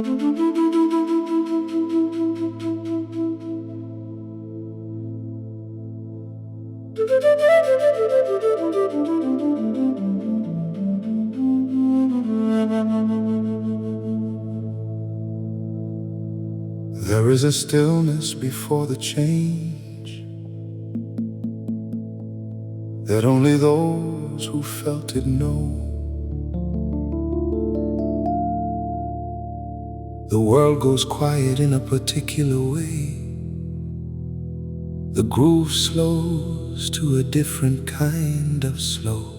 There is a stillness before the change that only those who felt it know. The world goes quiet in a particular way. The groove slows to a different kind of slow.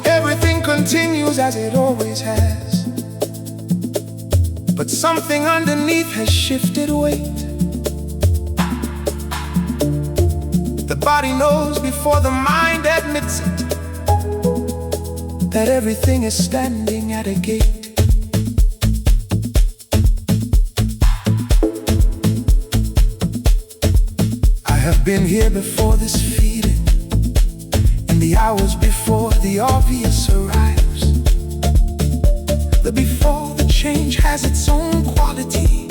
Everything continues as it always has, but something underneath has shifted weight. The body knows before the mind admits it, that everything is standing at a gate. I have been here before this feeling, in the hours before the obvious arrives. The before the change has its own quality,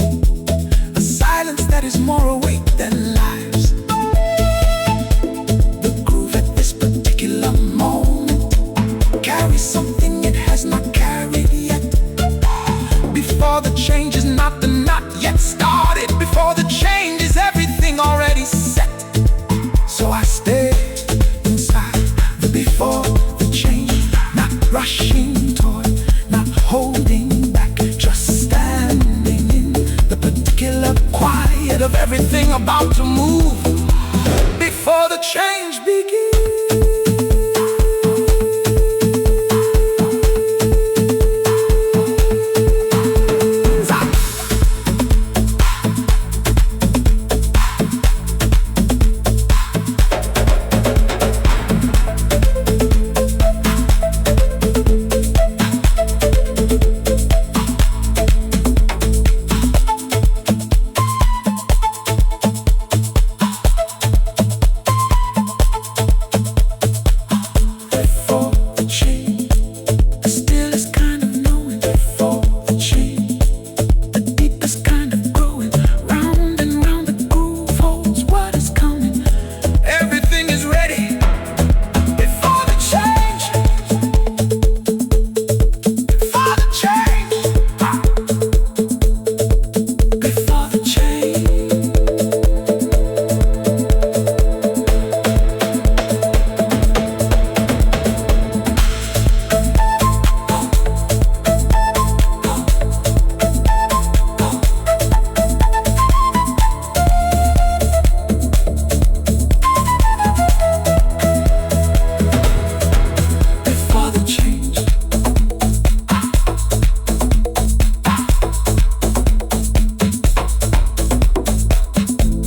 a silence that is more awake than lives. The groove at this particular moment carries something it has not carried yet. Before the change is not the not yet started. Before the change is everything already set. So I stay inside the before the change, not rushing toward, not holding back, just standing in the particular quiet of everything about to move before the change begins.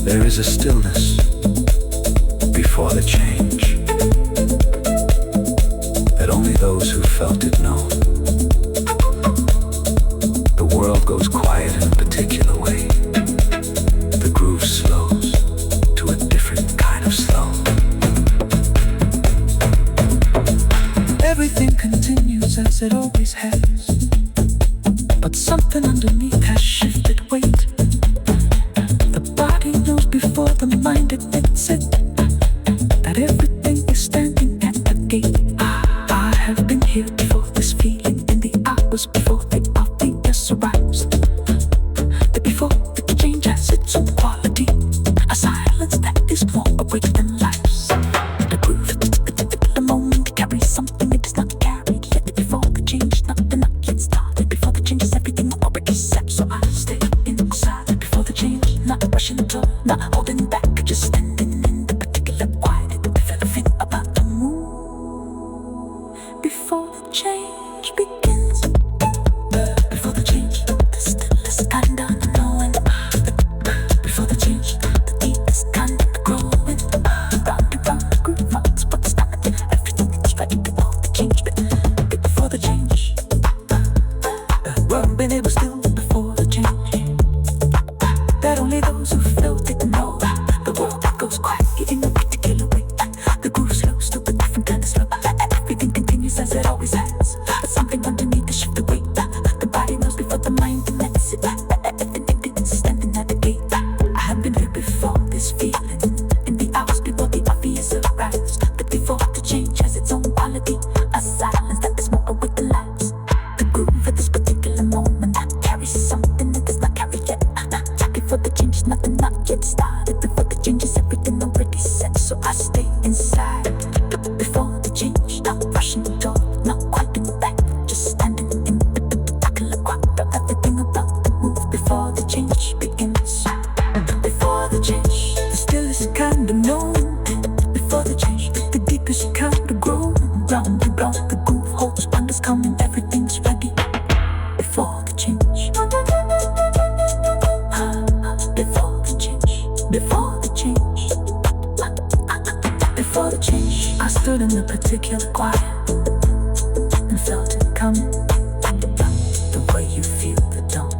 There is a stillness before the change that only those who felt it know. The world goes quiet in a particular way. The groove slows to a different kind of slow. Everything continues as it always has, but something underneath has shifted weight. Before the mind admits it, that everything is standing at the gate. I have been here before this feeling, in the hours before the obvious arrives. The before the change has its own quality, a silence that is more awake than lives. The groove at this particular moment carries something it is not carried yet. Before the change, nothing not yet started. Before the change is everything already set. So I stay inside before the change, not rushing at all, not holding back, just standing in the particular quiet of everything about to move before the change begins. Before the change, the stillest kind of knowing. Before the change, the deepest kind of growing. Round and round the groove marks what's started. Everything is ready before the change. Before the change, we've been able still before the change. to kill the quiet and felt it coming. The way you feel the dawn.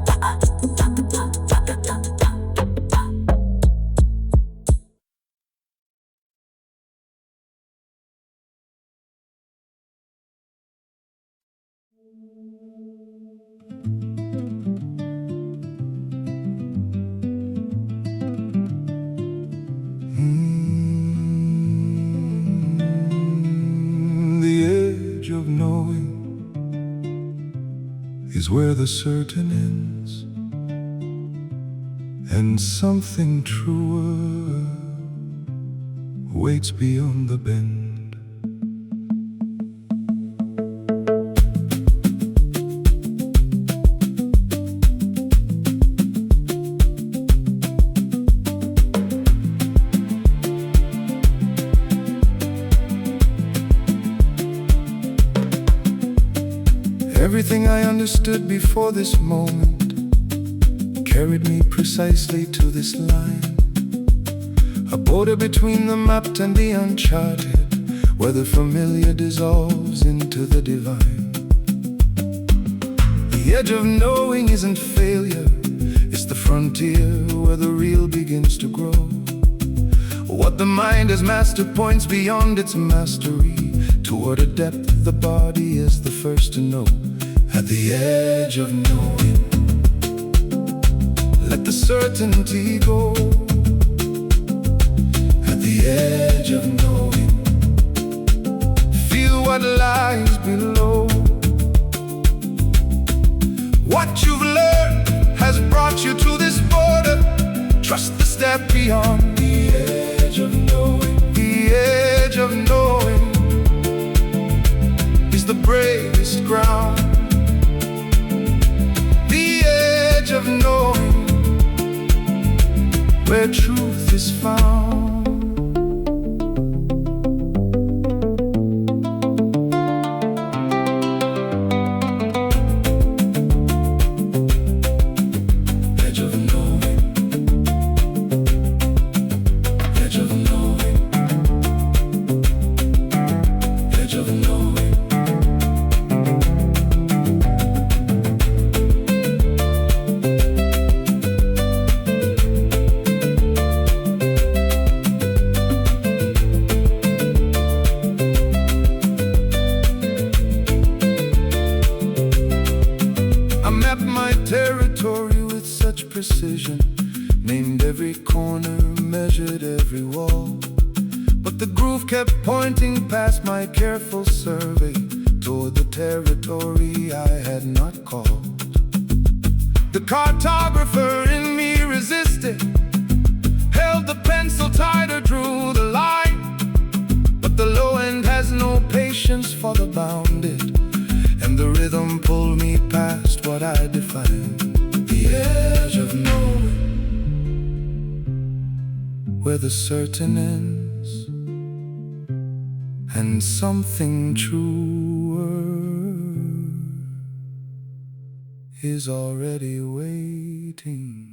The edge of knowing is where the certain ends, and something truer waits beyond the bend. Everything I understood before this moment carried me precisely to this line, a border between the mapped and the uncharted, where the familiar dissolves into the divine. The edge of knowing isn't failure, it's the frontier where the real begins to grow. What the mind has mastered points beyond its mastery, toward a depth the body is the first to know. At the edge of knowing, let the certainty go. At the edge of knowing, feel what lies below. What you've learned has brought you to this border. Trust the step beyond. The edge of knowing, the edge of knowing is the bravest ground. Of knowing where truth is found. Edge of knowing, edge of knowing, edge of knowing. Territory with such precision, named every corner, measured every wall. But the groove kept pointing past my careful survey toward the territory I had not called. The cartographer in me resisted, held the pencil tighter, drew the line. But the low end has no patience for the bounded, and the rhythm pulled me past what I defined. The edge of knowing, where the certain ends, and something truer is already waiting.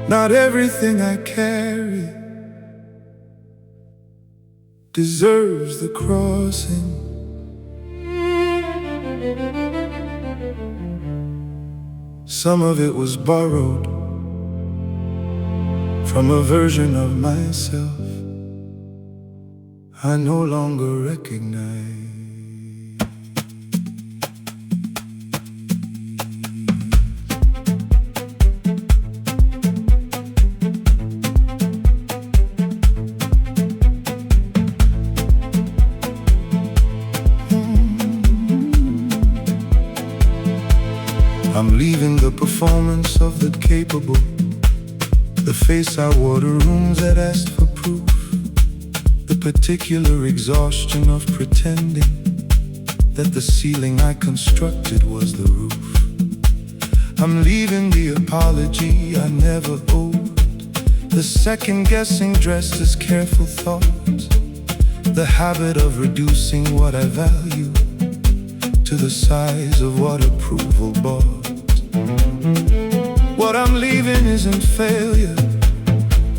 Not everything I carry deserves the crossing. Some of it was borrowed from a version of myself I no longer recognize. I'm leaving the performance of the capable, the face I wore to rooms that asked for proof, the particular exhaustion of pretending that the ceiling I constructed was the roof. I'm leaving the apology I never owed, the second-guessing dressed as careful thought, the habit of reducing what I value to the size of what approval bought. What I'm leaving isn't failure.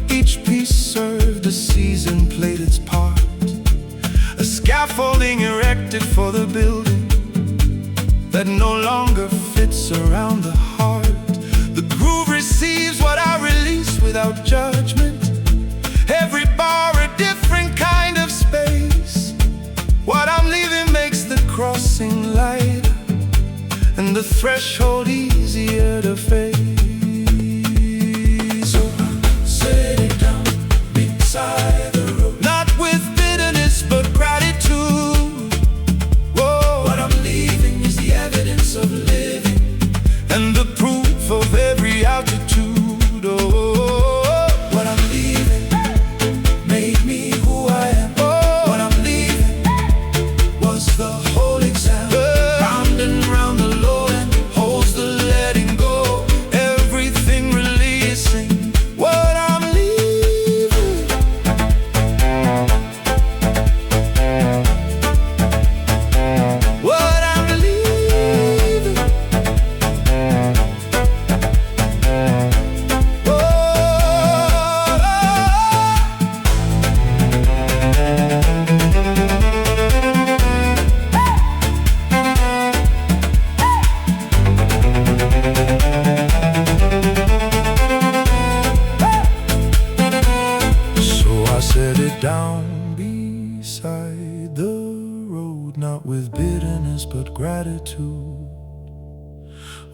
Each piece served a season, played its part, a scaffolding erected for the building that no longer fits around the heart. The groove receives what I release without judgment. Every bar a different kind of space. What I'm leaving makes the crossing lighter and the threshold easier to face. So I set it down beside the road, not with bitterness but gratitude. Whoa. What I'm leaving is the evidence of living and the proof of every altitude. Oh, what I'm leaving made me who I am. Oh, what I'm leaving was the whole exam. Round and round the low end holds the letting go, everything releasing. What I'm leaving, what I'm leaving. So I set it down beside the road, not with bitterness but gratitude.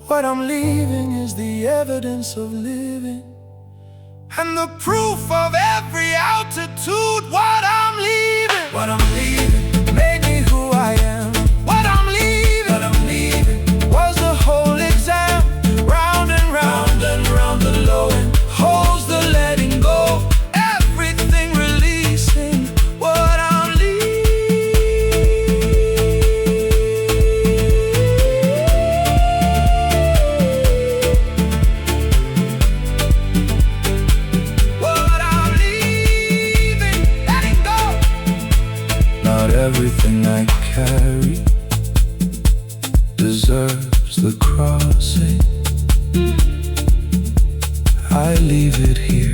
What I'm leaving is the evidence of living and the proof of every altitude. What I'm leaving made me who I am. What I'm leaving was the whole exam. Round and round the low end holds the letting go, everything releasing. What I'm leaving, letting go. Not everything I carry deserves the crossing. I leave it here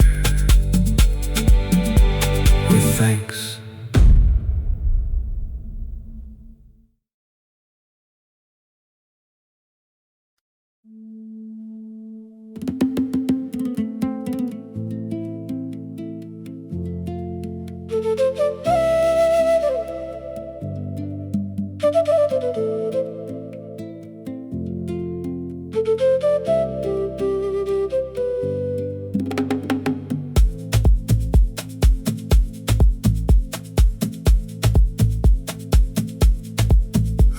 with thanks.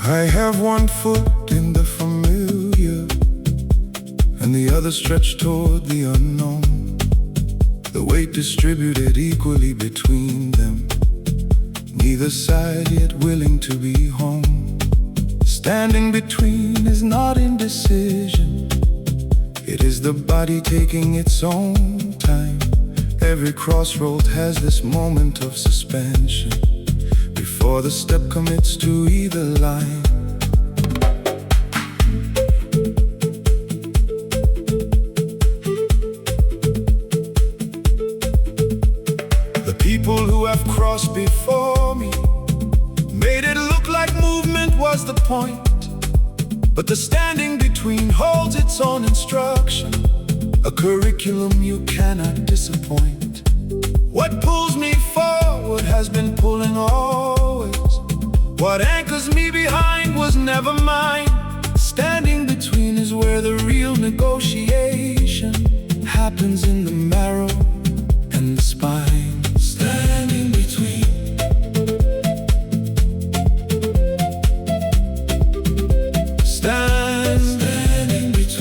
I have one foot in the familiar and the other stretched toward the unknown, the weight distributed equally between them, neither side yet willing to be home. Standing between is not indecision, it is the body taking its own time. Every crossroad has this moment of suspension before the step commits to either line. The people who have crossed before me made it look like movement was the point, but the standing between holds its own instruction, a curriculum you cannot disappoint. What pulls me forward has been pulling always. What anchors me behind was never mine. Standing between is where the real negotiation happens, in the marrow and the spine. Standing between. Standing between.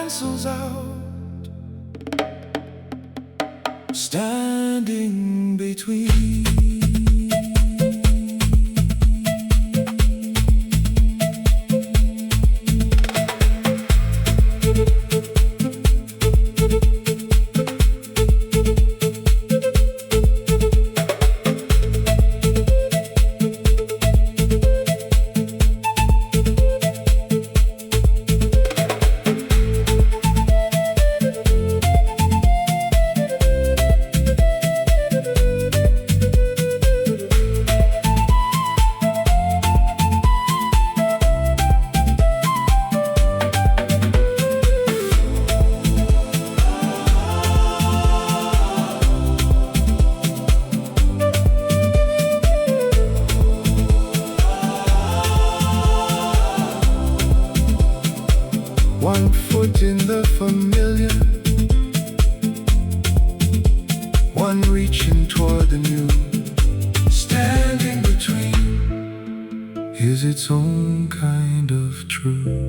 cancels out. Standing between. One foot in the familiar, one reaching toward the new. Standing between is its own kind of true.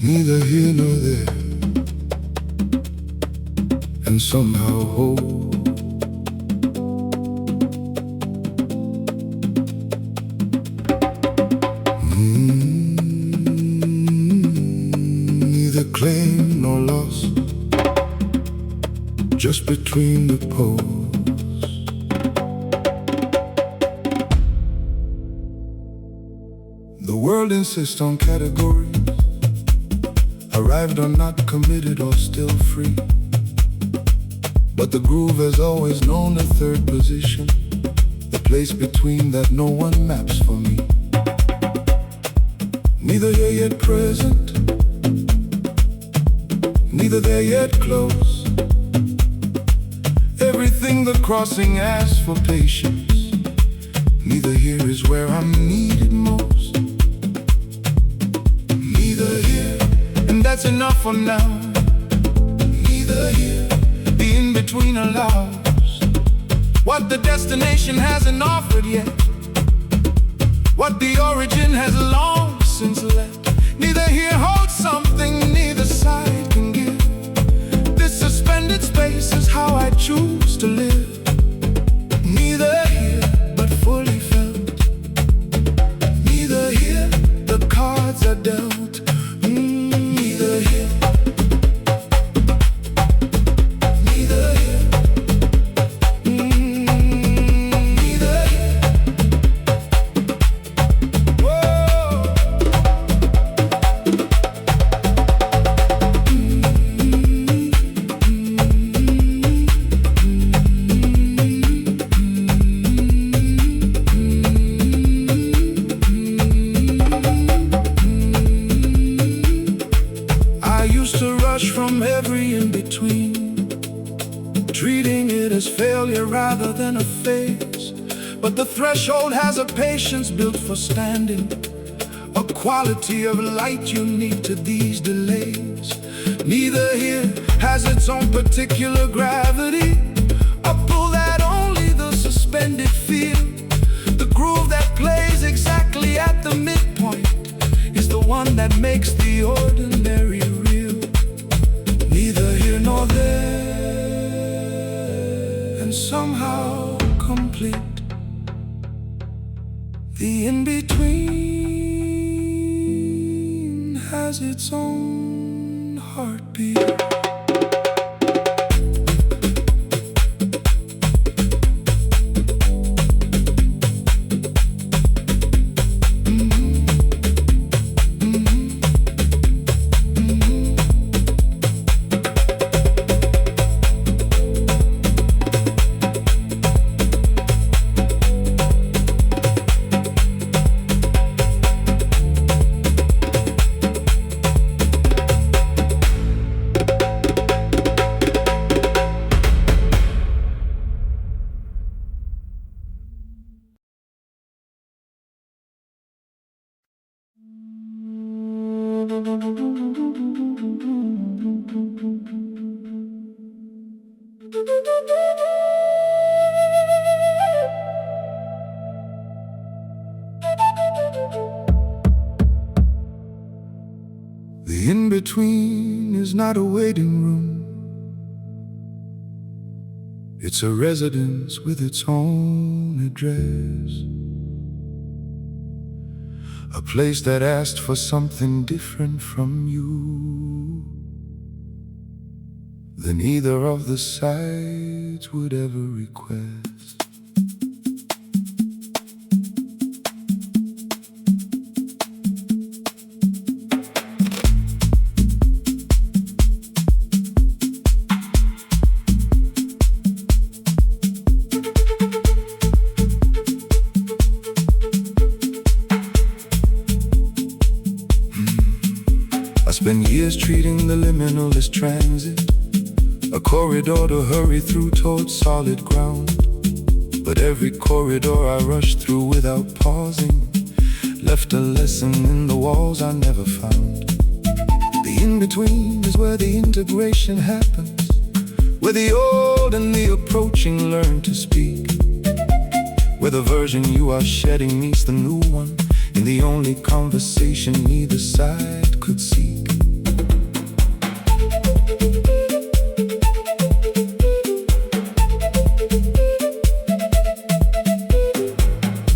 Neither here nor there, and somehow whole. Neither claim nor loss, just between the poles. The world insists on categories, arrived or not, committed or still free. But the groove has always known a third position, the place between that no one maps for me. Neither here yet present, neither there yet close. Everything the crossing asks for patience, neither here is where I'm needed most. Neither here, and that's enough for now. Neither here, the in-between allows what the destination hasn't offered yet, what the origin has long since left. Neither here holds something neither side can give. This suspended space is how I choose to live. Neither here, but fully felt. Neither here, the cards are dealt. Neither here, neither here, neither here. Whoa. I used to rush from every in-between, treating it as failure rather than a phase. But the threshold has a patience built for standing, a quality of light unique to these delays. Neither here has its own particular gravity, a pull that only the suspended feel. The groove that plays exactly at the midpoint is the one that makes the ordinary real. Neither here nor there, and somehow complete. The in-between has its own heartbeat. The in-between is not a waiting room. It's a residence with its own address. A place that asked for something different from you than either of the sides would ever request. I spent years treating the liminal as transit, a corridor to hurry through towards solid ground. But every corridor I rushed through without pausing left a lesson in the walls I never found. The in-between is where the integration happens, where the old and the approaching learn to speak, where the version you are shedding meets the new one in the only conversation neither side could seek.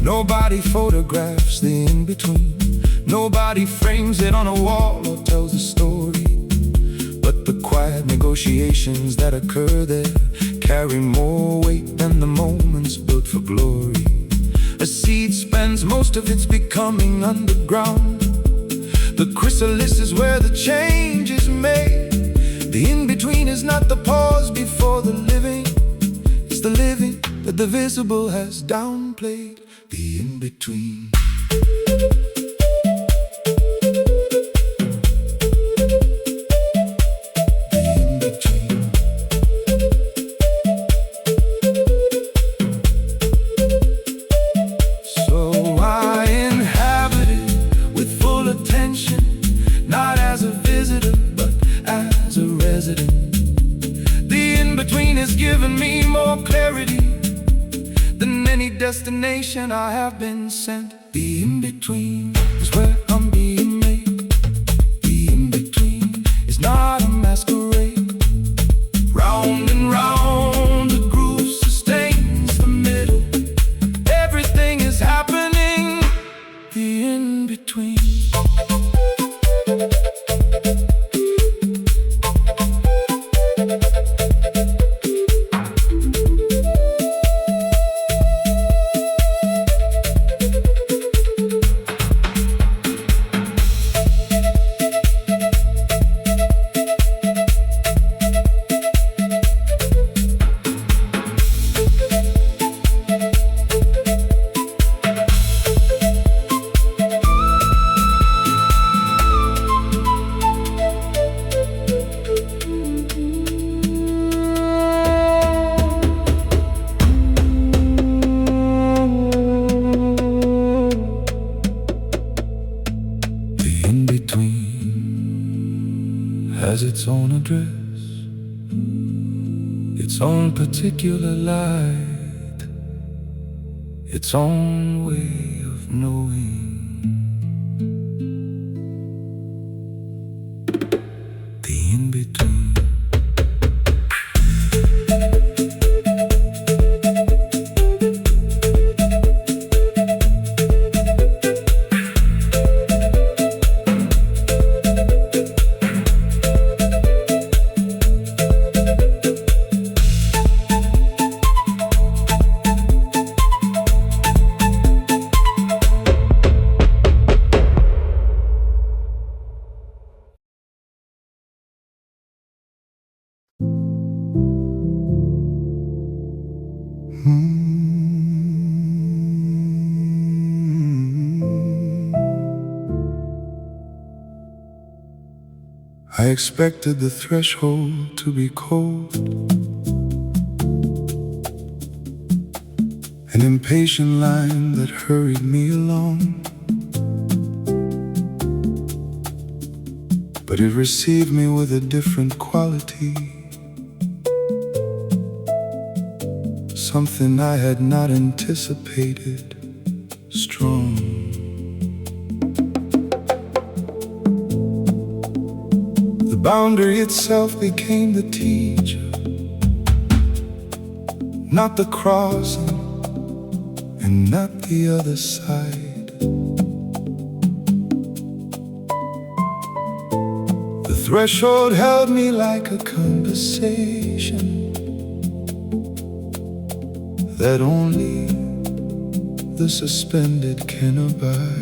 Nobody photographs the in-between. Nobody frames it on a wall or tells a story. But the quiet negotiations that occur there carry more weight than the moments built for glory. A seed spends most of its becoming underground. The chrysalis is where the change is made. The in-between is not the pause before the living. It's the living that the visible has downplayed. The in-between. Destination I have been sent. The in-between is where I'm being made. The in-between is not a masquerade. Round and round the groove sustains the middle. Everything is happening. The in-between. Has its own address, its own particular light, its own way of knowing. The in-between. I expected the threshold to be cold, an impatient line that hurried me along. But it received me with a different quality. something I had not anticipated, strong. The boundary itself became the teacher, not the crossing and not the other side. The threshold held me like a conversation that only the suspended can abide.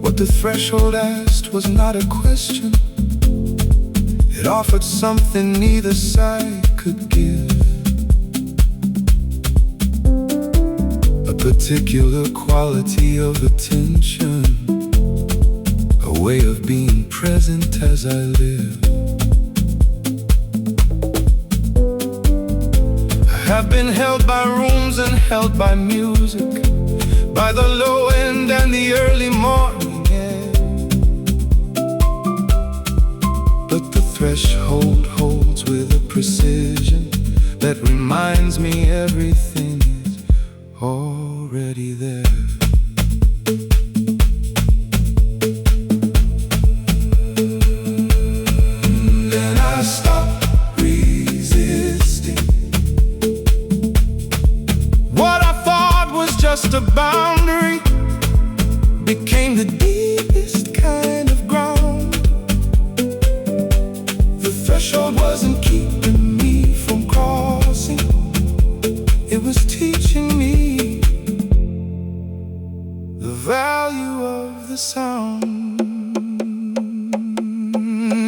What the threshold asked was not a question. It offered something neither side could give, a particular quality of attention, a way of being present as I live. I have been held by rooms and held by music, by the low end and the early morning air. But the threshold holds with a precision that reminds me everything is already there. Then I stopped resisting. What I thought was just a boundary became the deepest kind of ground. The threshold wasn't keeping me from crossing, it was teaching me the value of the sound.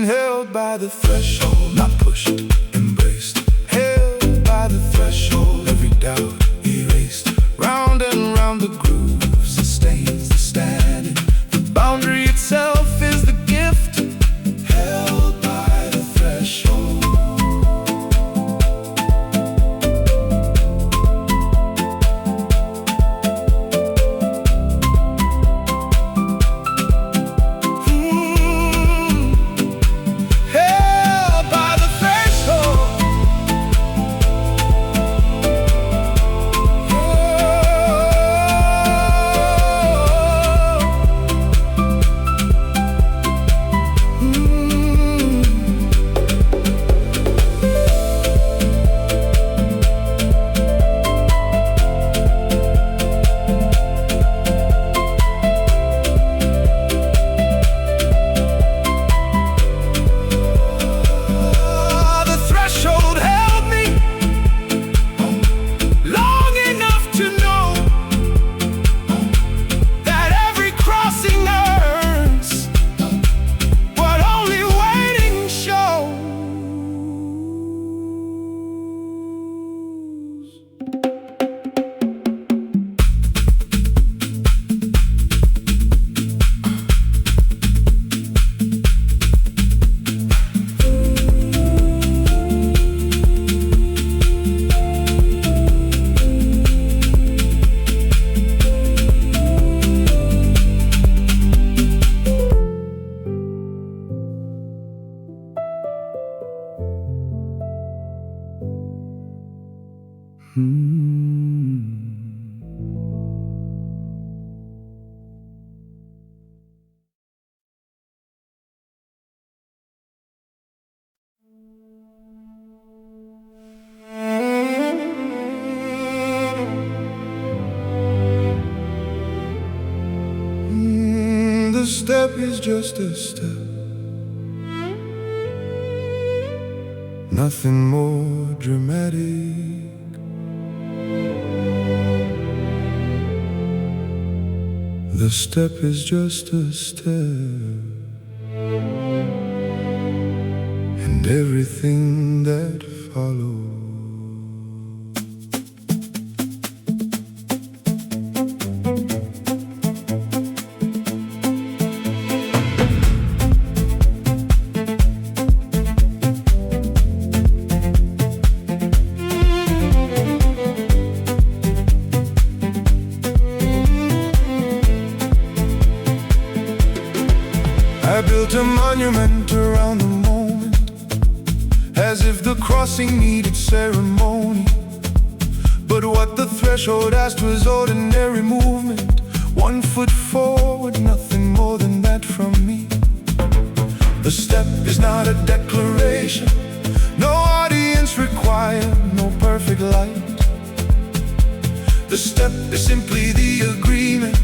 Held by the threshold, not pushed, embraced. Held by the threshold, every doubt erased. Round and round the groove sustains the standing. The boundary itself is the gift, held by the threshold. Held by the threshold. The threshold held me long enough to know that every crossing earns what only waiting shows. The step is just a step, nothing more dramatic. The step is just a step, and everything that follows. the crossing needed ceremony, but what the threshold asked was ordinary movement. 1 foot forward, nothing more than that from me. The step is not a declaration, no audience required, no perfect light. The step is simply the agreement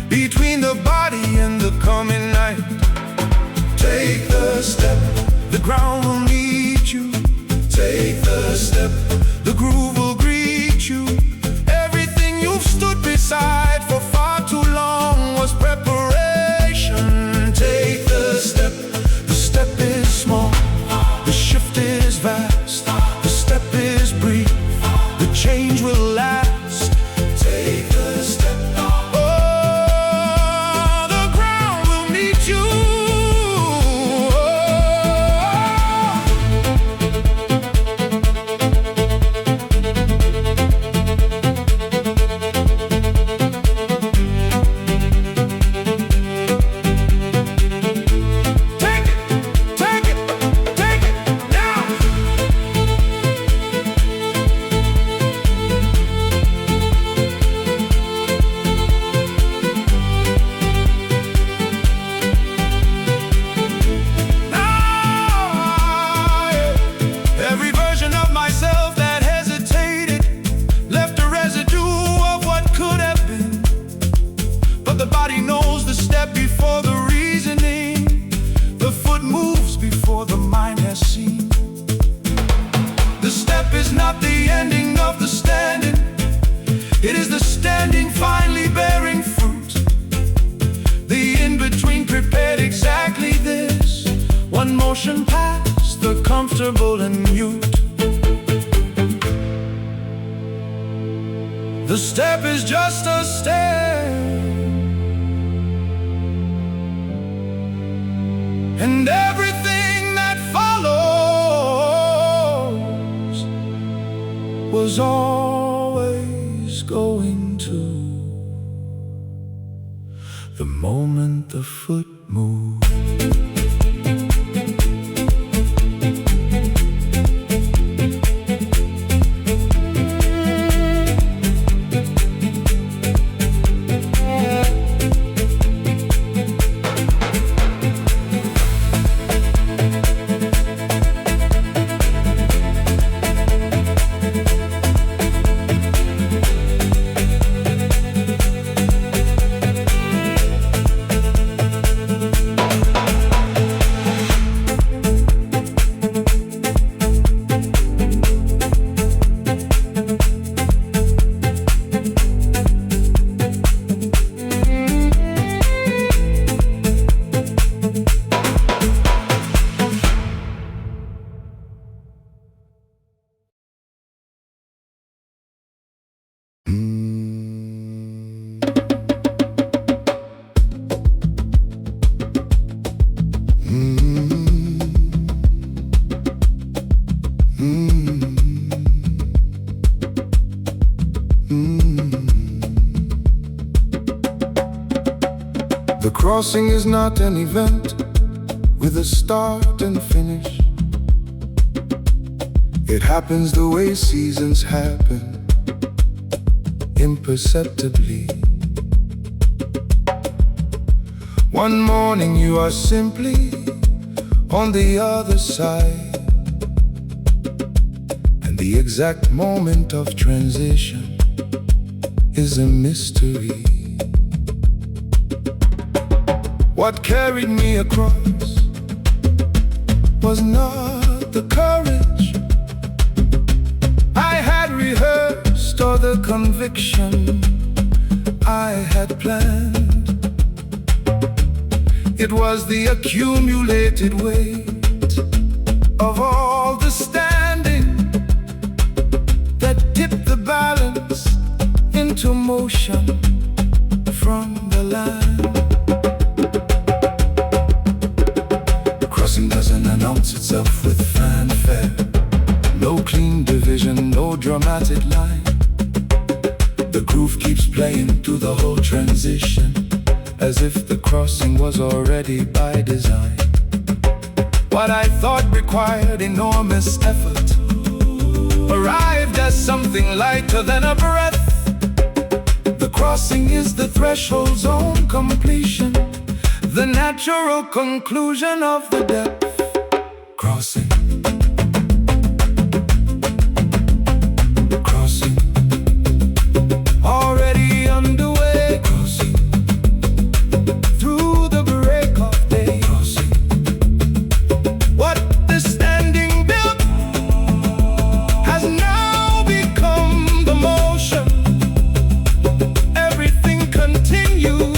between the body and the coming night. Take the step, the ground will meet you. Take the step, the groove will greet you. Everything you've stood beside for far too long was preparation. Take the step is small, the shift is vast. The step is brief, the change will last. Take the step, oh, the ground will meet you. It is the standing finally bearing fruit. The in-between prepared exactly this. One motion past the comfortable and mute. The step is just a step, and everything that follows was always going to. The moment the foot moved, the crossing is not an event with a start and finish. It happens the way seasons happen, imperceptibly. One morning you are simply on the other side, and the exact moment of transition is a mystery. What carried me across was not the courage I had rehearsed or the conviction I had planned. It was the accumulated weight of all the standing that tipped the balance into motion from the land. Doesn't announce itself with fanfare. No clean division, no dramatic line. The groove keeps playing through the whole transition, as if the crossing was already by design. What I thought required enormous effort arrived as something lighter than a breath. The crossing is the threshold's own completion, the natural conclusion of the depth. Crossing. Crossing. Already underway. Crossing. Through the break of day. Crossing. What the standing built has now become the motion. Everything continues.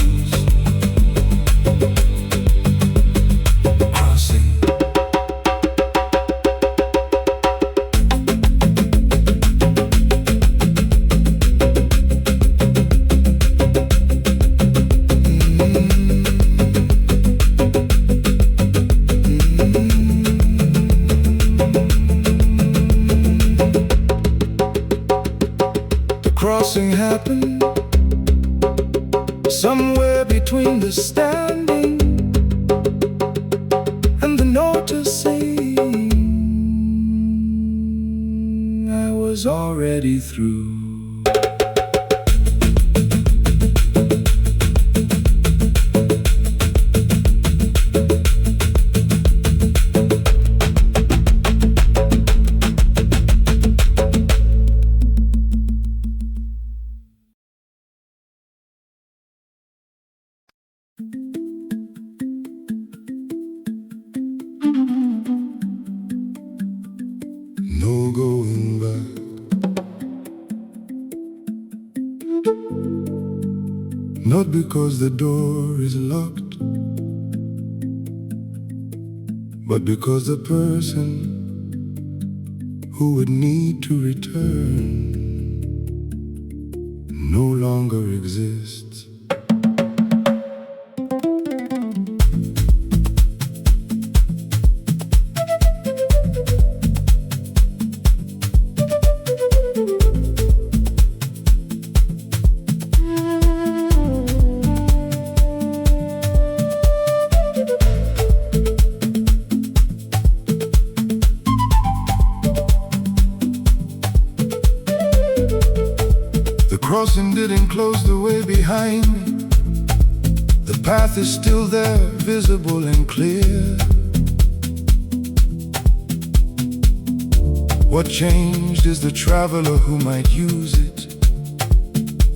Crossing happened somewhere between the standing and the noticing. I was already through. No going back. Not because the door is locked, but because the person who would need to return no longer exists. The crossing didn't close the way behind me. The path is still there, visible and clear. What changed is the traveler who might use it,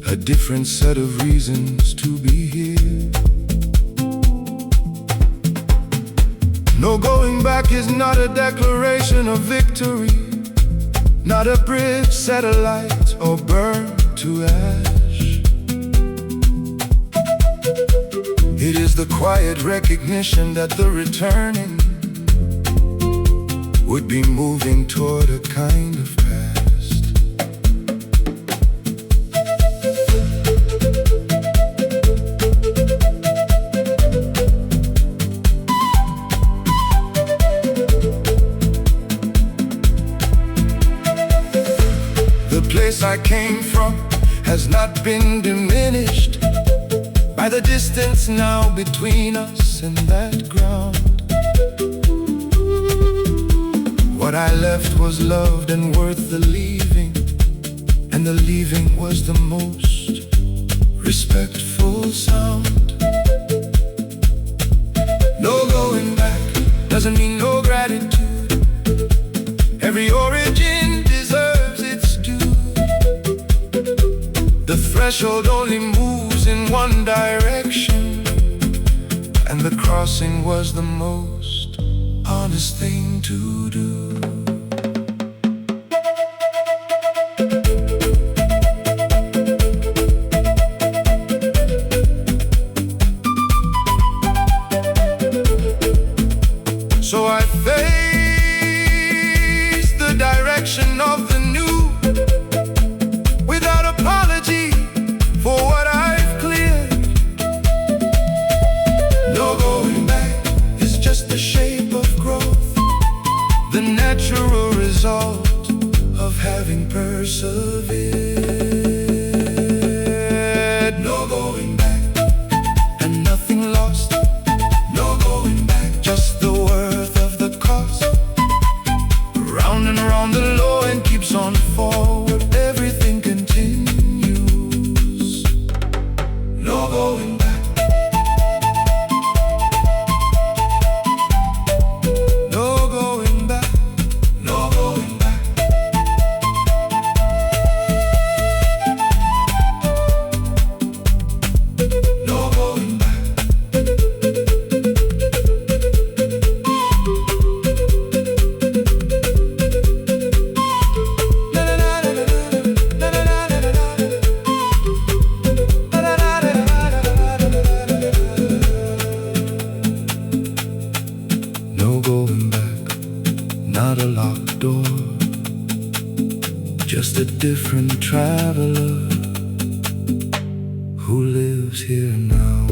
a different set of reasons to be here. No going back is not a declaration of victory, not a bridge set alight or burned to ash. It is the quiet recognition that the returning would be moving toward a kind of past. The place I came from has not been diminished by the distance now between us and that ground. What I left was loved and worth the leaving, and the leaving was the most respectful sound. No going back doesn't mean no gratitude. Every origin deserves its due. The threshold only moves in one direction, and the crossing was the most honest thing to do. So I face the direction of the new, without apology for what I've cleared. No going back is just the shape of growth, the natural result of having persevered. No going back and nothing lost. No going back, just the worth of the not a locked door, just a different traveler who lives here now.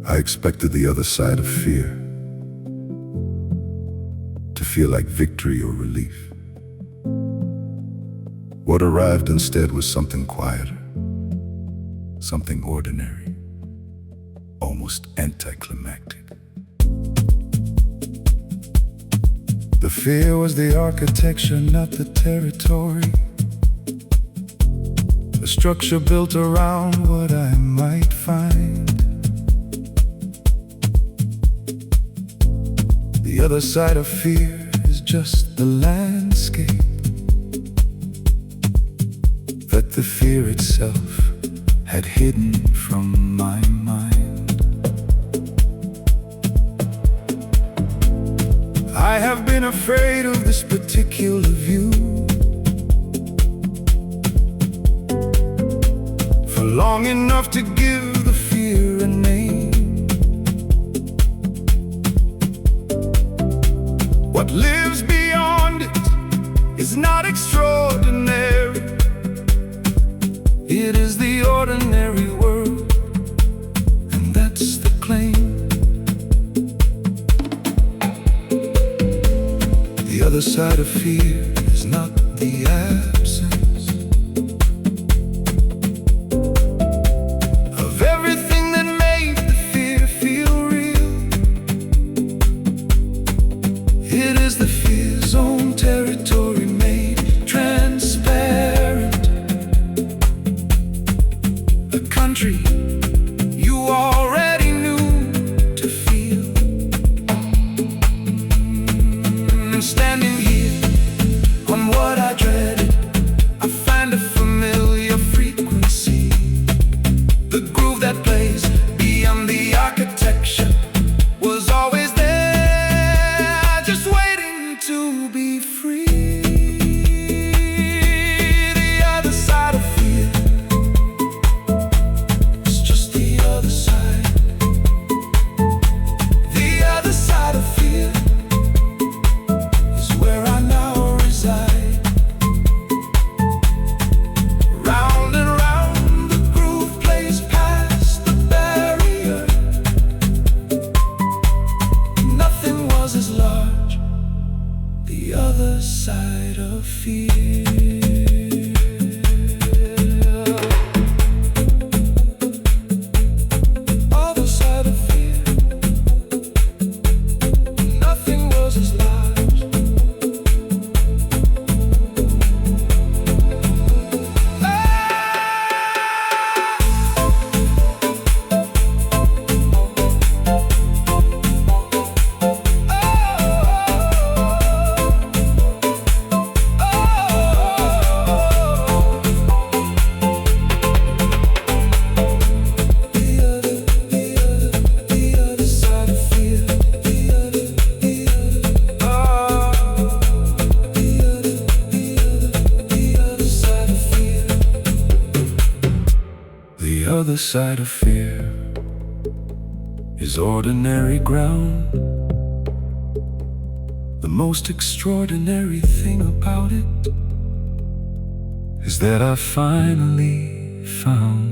I expected the other side of fear, to feel like victory or relief. What arrived instead was something quieter, something ordinary, almost anticlimactic. The fear was the architecture, not the territory. A structure built around what I might find. The other side of fear is just the landscape that the fear itself had hidden from my mind. I have been afraid of this particular view for long enough to give the fear a name. What lives beyond it is not extraordinary. It is the ordinary world, and that's the claim. The other side of fear is not the absence of everything that made the fear feel real. It is the fear's own territory made transparent. A country you already knew to feel. And standing here on what I dreaded, I find a familiar frequency. The groove that plays beyond the architecture was always there, just waiting to be free. The other side of fear is just the other side. The other side of fear is where I now reside. Round and round the groove plays past the barrier. Nothing was as large. The other side of fear. Other side of fear. Nothing was as large. The other side of fear is ordinary ground. The most extraordinary thing about it is that I finally found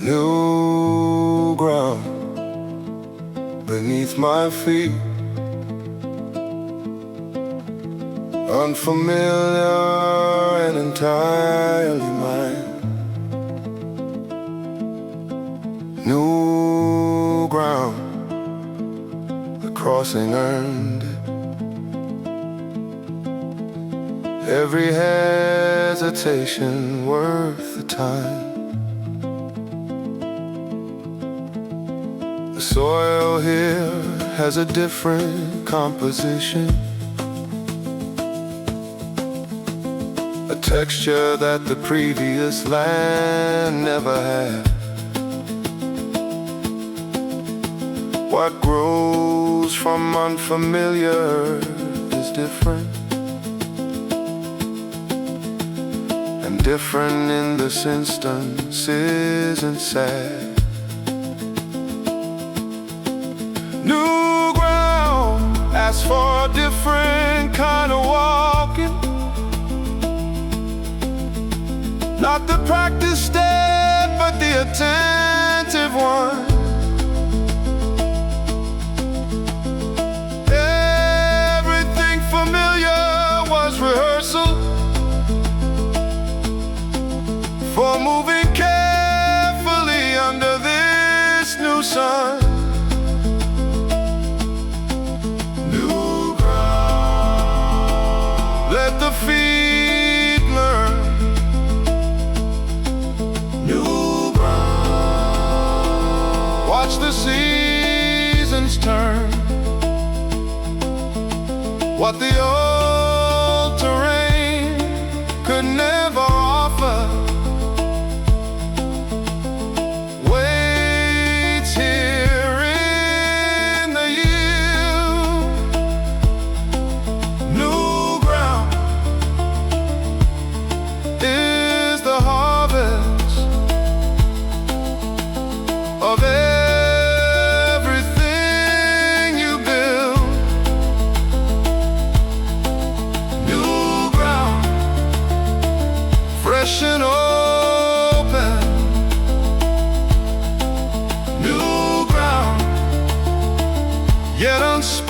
new ground beneath my feet. unfamiliar and entirely mine. New ground, the crossing earned. Every hesitation worth the time. The soil here has a different composition, a texture that the previous land never had. What grows from unfamiliar is different, and different in this instance isn't sad. New ground asks for a different kind of walking, not the practice step, but the attentive one. Everything familiar was rehearsal for moving carefully under this new sun. New ground, let the feet learn. New ground, watch the seasons turn. What the old terrain could never offer waits here in the yield. New ground is the harvest of everything you build. New ground, fresh and open. New ground, yet unspoken.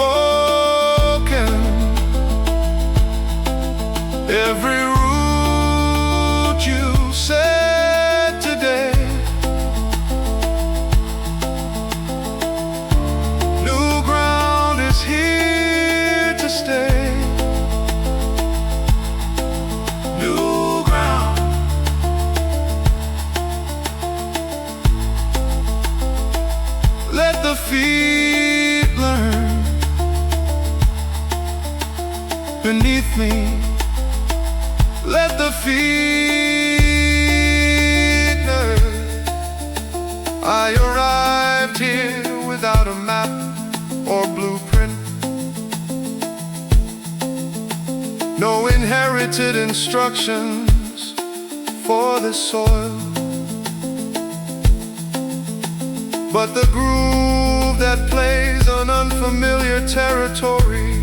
Every root you set today. New ground is here to stay. New ground, let the feet learn. Beneath me, let the feet learn. I arrived here without a map or blueprint, no inherited instructions for this soil, but the groove that plays on unfamiliar territory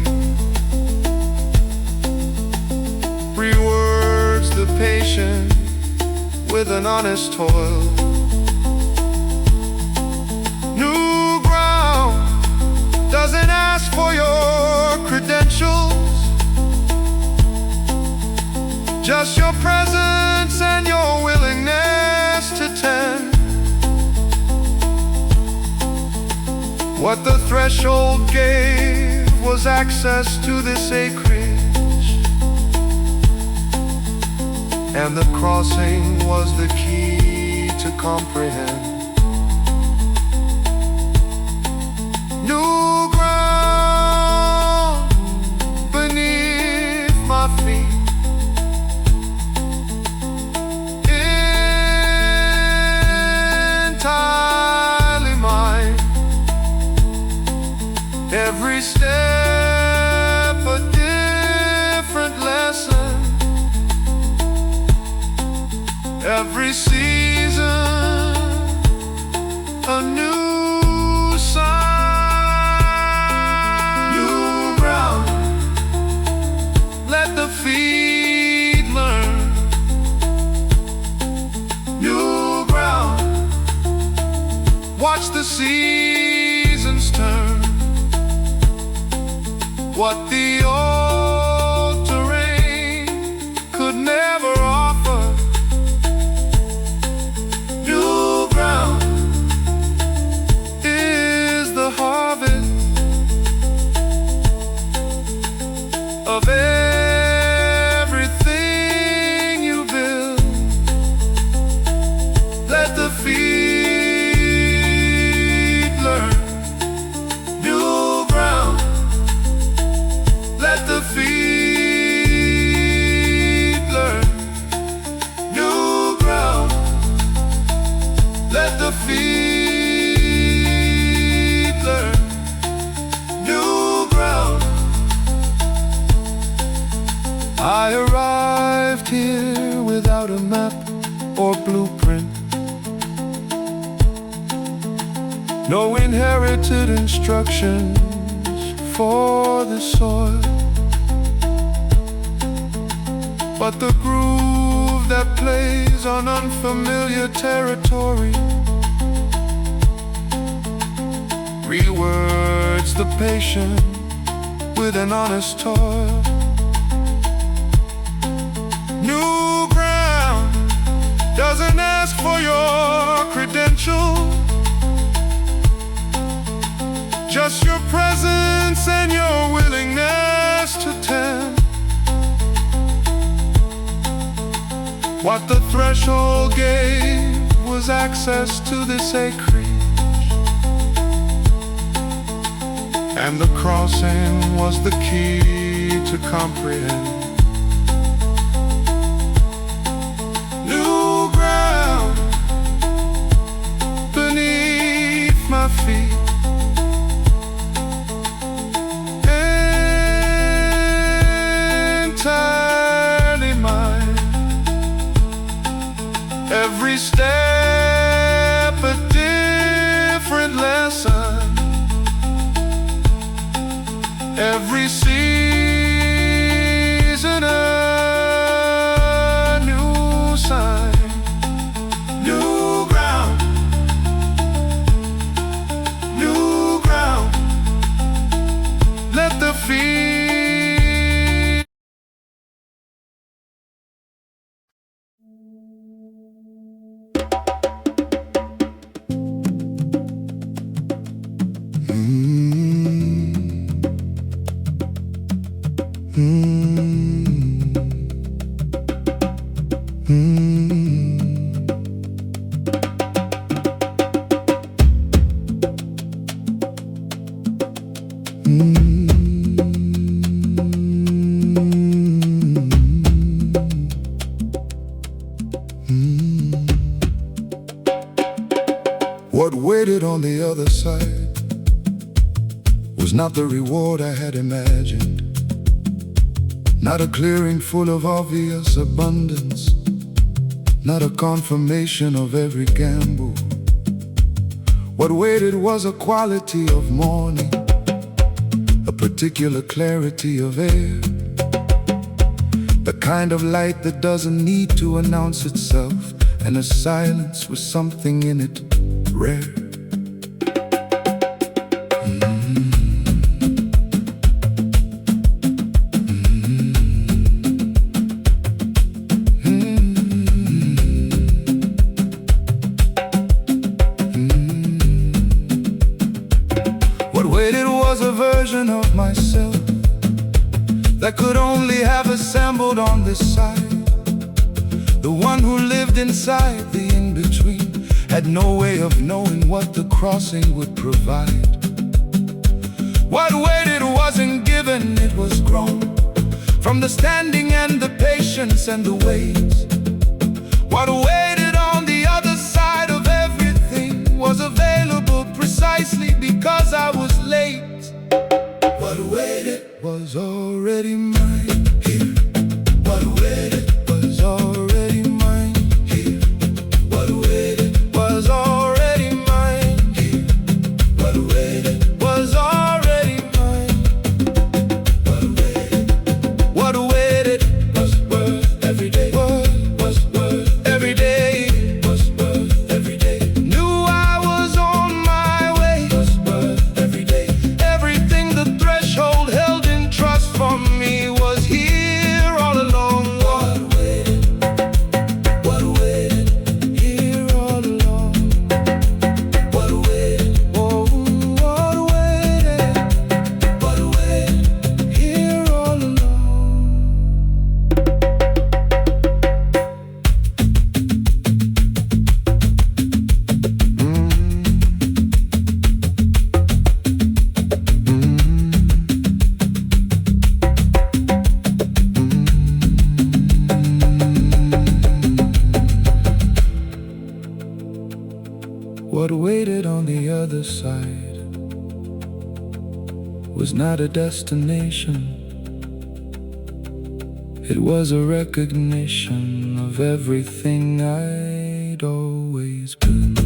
rewords the patient with an honest toil. New ground doesn't ask for your credentials, just your presence and your willingness to tend. What the threshold gave was access to this acreage, and the crossing was the key to comprehend. New ground beneath my feet, entirely mine. Every step a different lesson, every season a new sign. New ground, let the feet learn. New ground, watch the seasons turn. What the old terrain never offer. New ground is the harvest of everything you build. Let the feet learn. New ground. Let the feet learn. New ground. Let the feet learn. New ground. I arrived here without a map or blueprint. No inherited instructions for the soil, but the groove that plays on unfamiliar territory rewords the patient with an honest toil. New ground doesn't ask for your credentials, just your presence and your willingness to tend. What the threshold gave was access to this acreage, and the crossing was the key to comprehend. New ground beneath my feet. Entirely mine. Every step a different lesson. Every season a new sign. New ground. New ground. Let the feet. What waited on the other side was not the reward I had imagined, not a clearing full of obvious abundance, not a confirmation of every gamble. What waited was a quality of morning, a particular clarity of air, the kind of light that doesn't need to announce itself, and a silence with something in it rare. What waited was a version of myself that could only have assembled on this side. The one who lived inside the in-between had no way of knowing what the crossing would provide. What waited wasn't given, it was grown from the standing and the patience and the ways. What waited on the other side of everything was available precisely because I was late. What waited was already mine here. What waited was already mine here. What waited was already mine here. What waited was already mine. What waited was worth every day. Was worth every day. Was worth every day. Knew I was on my way. Was worth every day. Everything the threshold held in trust from me was here. other side was not a destination. It was a recognition of everything I'd always been.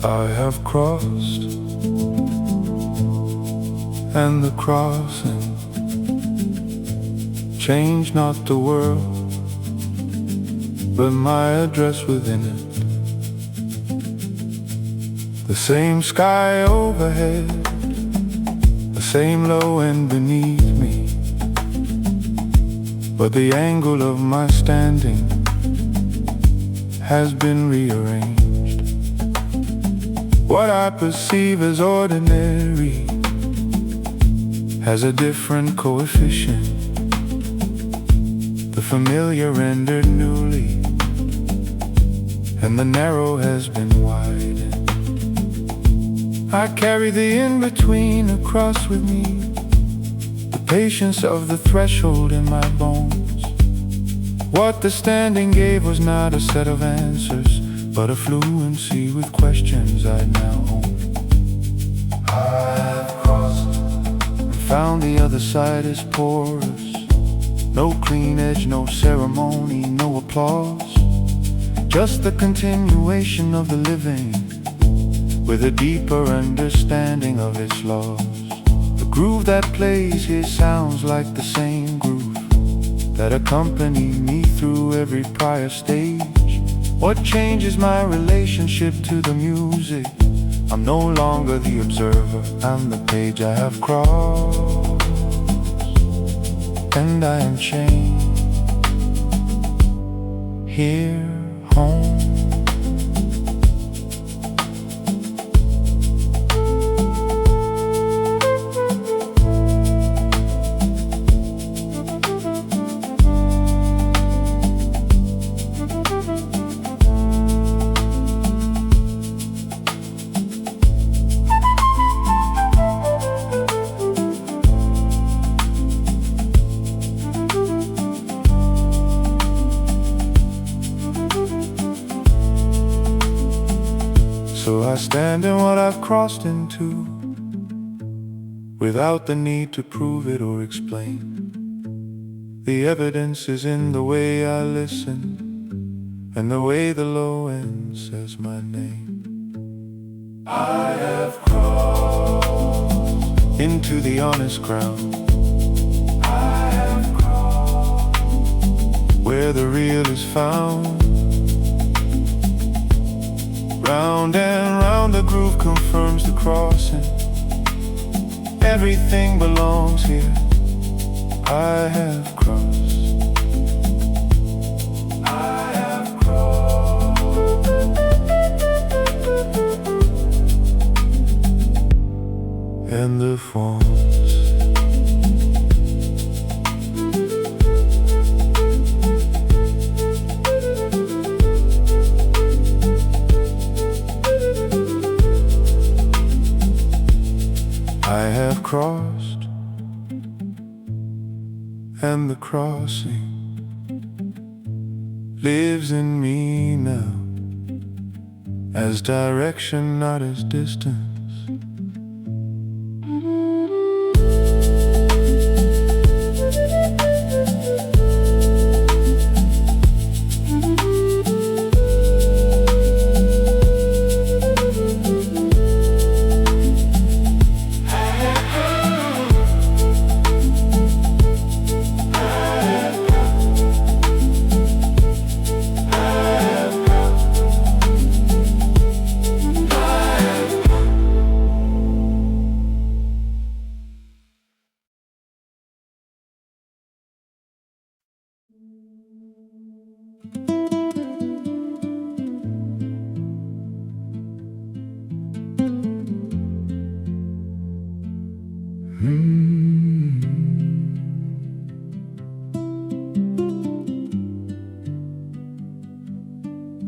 I have crossed, and the crossing changed not the world, but my address within it. The same sky overhead, the same low end beneath me, but the angle of my standing has been rearranged. What I perceive as ordinary has a different coefficient. The familiar rendered newly, and the narrow has been widened. I carry the in-between across with me, the patience of the threshold in my bones. What the standing gave was not a set of answers, but a fluency with questions I now own. I have crossed and found the other side is porous. No clean edge, no ceremony, no applause. Just the continuation of the living, with a deeper understanding of its laws. The groove that plays here sounds like the same groove that accompanied me through every prior stage. What changes my relationship to the music? I'm no longer the observer, I'm the page I have crossed, and I am chained here home. So I stand in what I've crossed into, without the need to prove it or explain. The evidence is in the way I listen, and the way the low end says my name. I have crossed into the honest ground. I have crossed where the real is found. Round and round the groove confirms the crossing. Everything belongs here. I have crossed. I have crossed. And the forms I have crossed, and the crossing lives in me now, as direction, not as distance.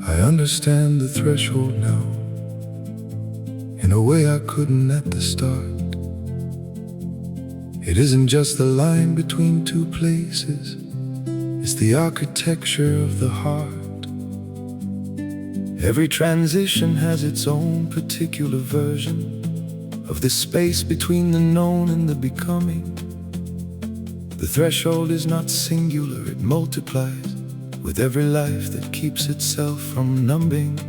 I understand the threshold now, in a way I couldn't at the start. It isn't just the line between two places, it's the architecture of the heart. Every transition has its own particular version of the space between the known and the becoming. The threshold is not singular, it multiplies with every life that keeps itself from numbing.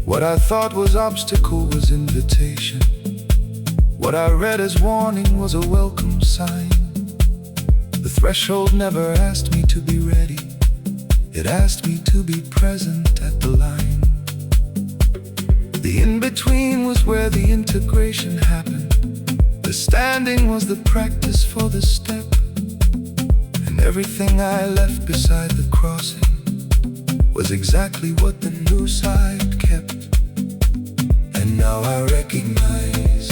What I thought was obstacle was invitation. What I read as warning was a welcome sign. The threshold never asked me to be ready, it asked me to be present at the line. The in-between was where the integration happened. The standing was the practice for the step. And everything I left beside the crossing was exactly what the new side kept. And now I recognize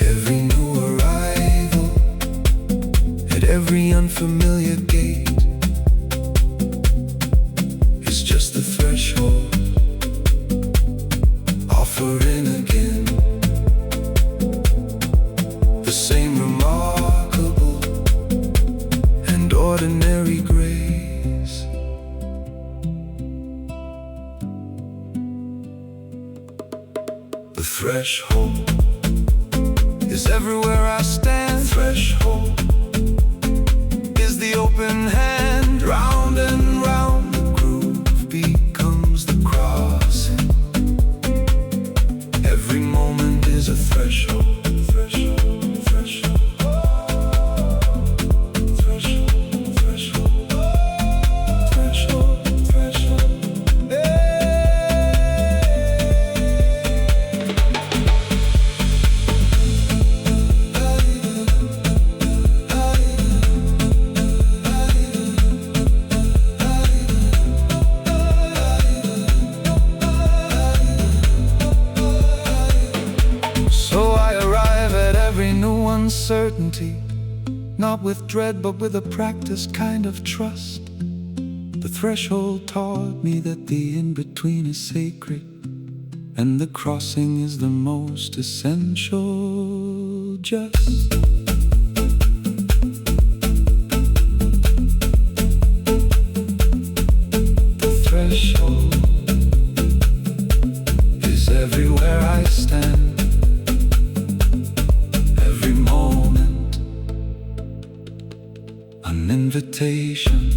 every new arrival at every unfamiliar gate. It's just the threshold, offering again the same remarkable and ordinary grace. The threshold is everywhere I stand. Threshold is the open hand, round and round the groove becomes the crossing. Every moment is a threshold. Threshold, threshold, threshold, threshold, threshold, threshold. So I arrive at every new uncertainty, not with dread but with a practiced kind of trust. The threshold taught me that the in-between is sacred, and the crossing is the most essential. Just the threshold is everywhere I stand. Every moment an invitation.